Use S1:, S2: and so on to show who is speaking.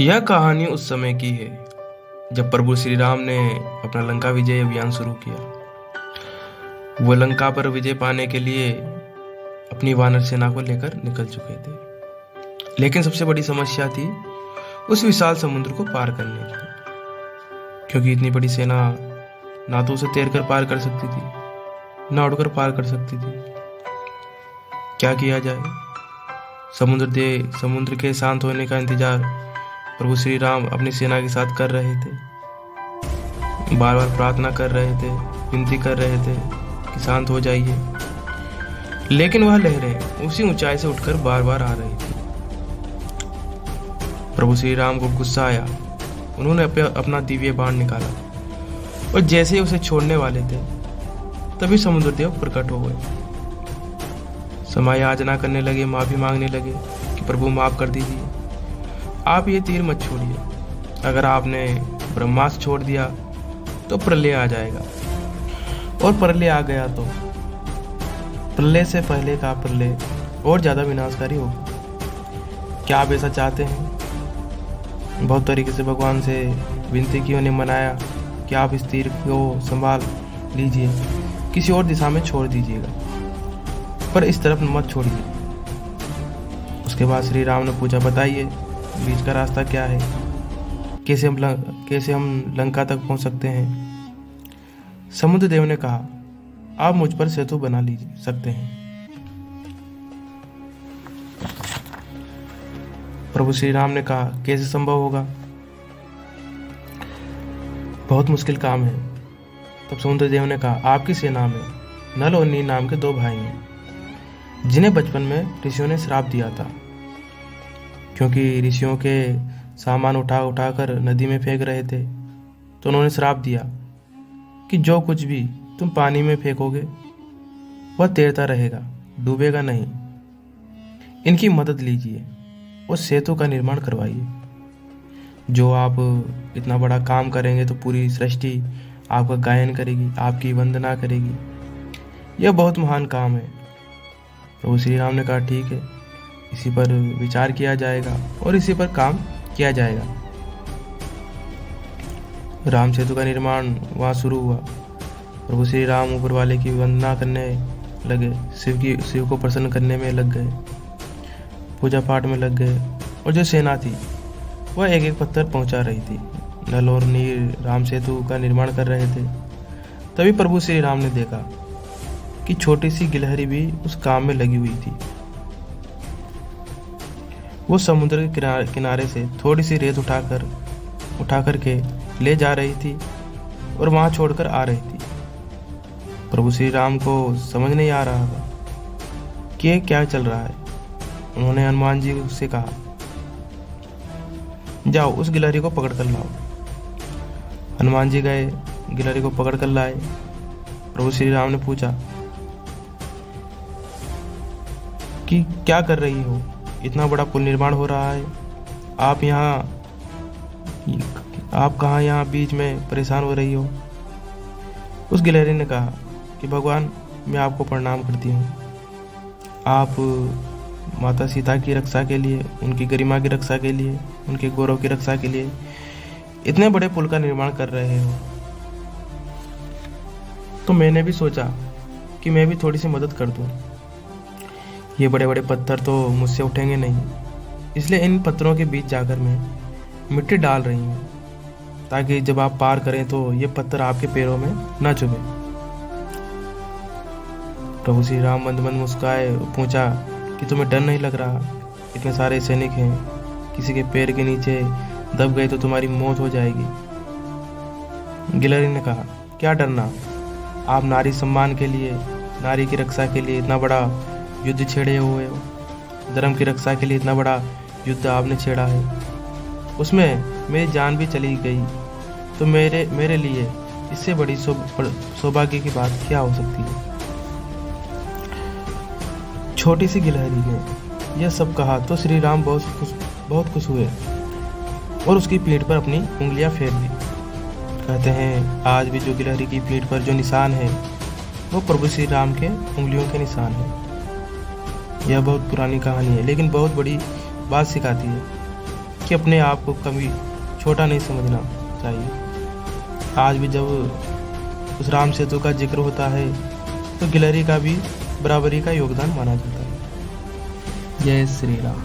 S1: यह कहानी उस समय की है जब प्रभु श्री राम ने अपना लंका विजय अभियान शुरू किया। वो लंका पर विजय पाने के लिए अपनी वानर सेना को लेकर निकल चुके थे, लेकिन सबसे बड़ी समस्या थी उस विशाल समुद्र को पार करने की, क्योंकि इतनी बड़ी सेना ना तो उसे तैरकर पार कर सकती थी ना उड़कर पार कर सकती थी। क्या किया जाए? समुद्र के शांत होने का इंतजार प्रभु श्री राम अपनी सेना के साथ कर रहे थे। बार बार प्रार्थना कर रहे थे, विनती कर रहे थे कि शांत हो जाइए, लेकिन वह लहरें उसी ऊंचाई से उठकर बार बार आ रही थी। प्रभु श्री राम को गुस्सा आया। उन्होंने अपना दिव्य बाण निकाला और जैसे ही उसे छोड़ने वाले थे तभी समुद्र देव प्रकट हो गए। समय याचना करने लगे, माफी मांगने लगे कि प्रभु माफ कर दीजिए, आप ये तीर मत छोड़िए। अगर आपने ब्रह्मास्त्र छोड़ दिया तो प्रलय आ जाएगा, और प्रलय आ गया तो प्रलय से पहले का प्रलय और ज्यादा विनाशकारी होगा। क्या आप ऐसा चाहते हैं? बहुत तरीके से भगवान से विनती की, उन्हें मनाया कि आप इस तीर को संभाल लीजिए, किसी और दिशा में छोड़ दीजिएगा, पर इस तरफ मत छोड़िए। उसके बाद श्री राम ने पूछा, बताइए बीच का रास्ता क्या है? कैसे हम लंका तक पहुंच सकते हैं? समुद्र देव ने कहा, आप मुझ पर सेतु बना सकते हैं। प्रभु श्री राम ने कहा, कैसे संभव होगा? बहुत मुश्किल काम है। तब समुद्र देव ने कहा, आपकी सेना में नल और नील नाम के दो भाई हैं, जिन्हें बचपन में ऋषियों ने श्राप दिया था, क्योंकि ऋषियों के सामान उठा कर नदी में फेंक रहे थे, तो उन्होंने श्राप दिया कि जो कुछ भी तुम पानी में फेंकोगे वह तैरता रहेगा, डूबेगा नहीं। इनकी मदद लीजिए और सेतु का निर्माण करवाइए। जो आप इतना बड़ा काम करेंगे तो पूरी सृष्टि आपका गायन करेगी, आपकी वंदना करेगी। यह बहुत महान काम है। प्रभु श्री राम ने कहा, ठीक है, इसी पर विचार किया जाएगा और इसी पर काम किया जाएगा। राम सेतु का निर्माण वहाँ शुरू हुआ। प्रभु श्री राम ऊपर वाले की वंदना करने लगे, शिव को प्रसन्न करने में लग गए, पूजा पाठ में लग गए, और जो सेना थी वह एक एक पत्थर पहुंचा रही थी। नल और नील राम सेतु का निर्माण कर रहे थे। तभी प्रभु श्री राम ने देखा कि छोटी सी गिलहरी भी उस काम में लगी हुई थी। वो समुद्र के किनारे से थोड़ी सी रेत उठा करके ले जा रही थी और वहां छोड़कर आ रही थी। प्रभु श्री राम को समझ नहीं आ रहा था कि ये क्या चल रहा है। उन्होंने हनुमान जी से कहा, जाओ उस गिलहरी को पकड़ कर लाओ। हनुमान जी गए, गिलहरी को पकड़ कर लाए। प्रभु श्री राम ने पूछा कि क्या कर रही हो? इतना बड़ा पुल निर्माण हो रहा है, आप कहाँ यहाँ बीच में परेशान हो रही हो? उस गिलहरी ने कहा कि भगवान, मैं आपको प्रणाम करती हूँ। आप माता सीता की रक्षा के लिए, उनकी गरिमा की रक्षा के लिए, उनके गौरव की रक्षा के लिए इतने बड़े पुल का निर्माण कर रहे हो, तो मैंने भी सोचा कि मैं भी थोड़ी सी मदद कर दूँ। ये बड़े बड़े पत्थर तो मुझसे उठेंगे नहीं, इसलिए इन पत्थरों के बीच जाकर मैं मिट्टी डाल रही हूँ, ताकि जब आप पार करें तो ये पत्थर आपके पैरों में न चुभे। प्रभु श्री राम मंद मंद मुस्काए, पूछा कि तुम्हें डर नहीं लग रहा? इतने सारे सैनिक हैं, किसी के पैर के नीचे दब गए तो तुम्हारी मौत हो जाएगी। गिलहरी ने कहा, क्या डरना? आप नारी सम्मान के लिए, नारी की रक्षा के लिए इतना बड़ा युद्ध छेड़े हुए हो। धर्म की रक्षा के लिए इतना बड़ा युद्ध आपने छेड़ा है, उसमें मेरी जान भी चली गई, तो मेरे लिए इससे बड़ी सौभाग्य की बात क्या हो सकती है? छोटी सी गिलहरी ने यह सब कहा तो श्री राम बहुत खुश हुए और उसकी पीठ पर अपनी उंगलियां फेर दी। कहते हैं, आज भी जो गिलहरी की पीठ पर जो निशान है वो प्रभु श्री राम के उंगलियों के निशान है। यह बहुत पुरानी कहानी है, लेकिन बहुत बड़ी बात सिखाती है। कि अपने आप को कभी छोटा नहीं समझना चाहिए। आज भी जब उस राम सेतु का जिक्र होता है तो गिलहरी का भी बराबरी का योगदान माना जाता है। जय श्री राम।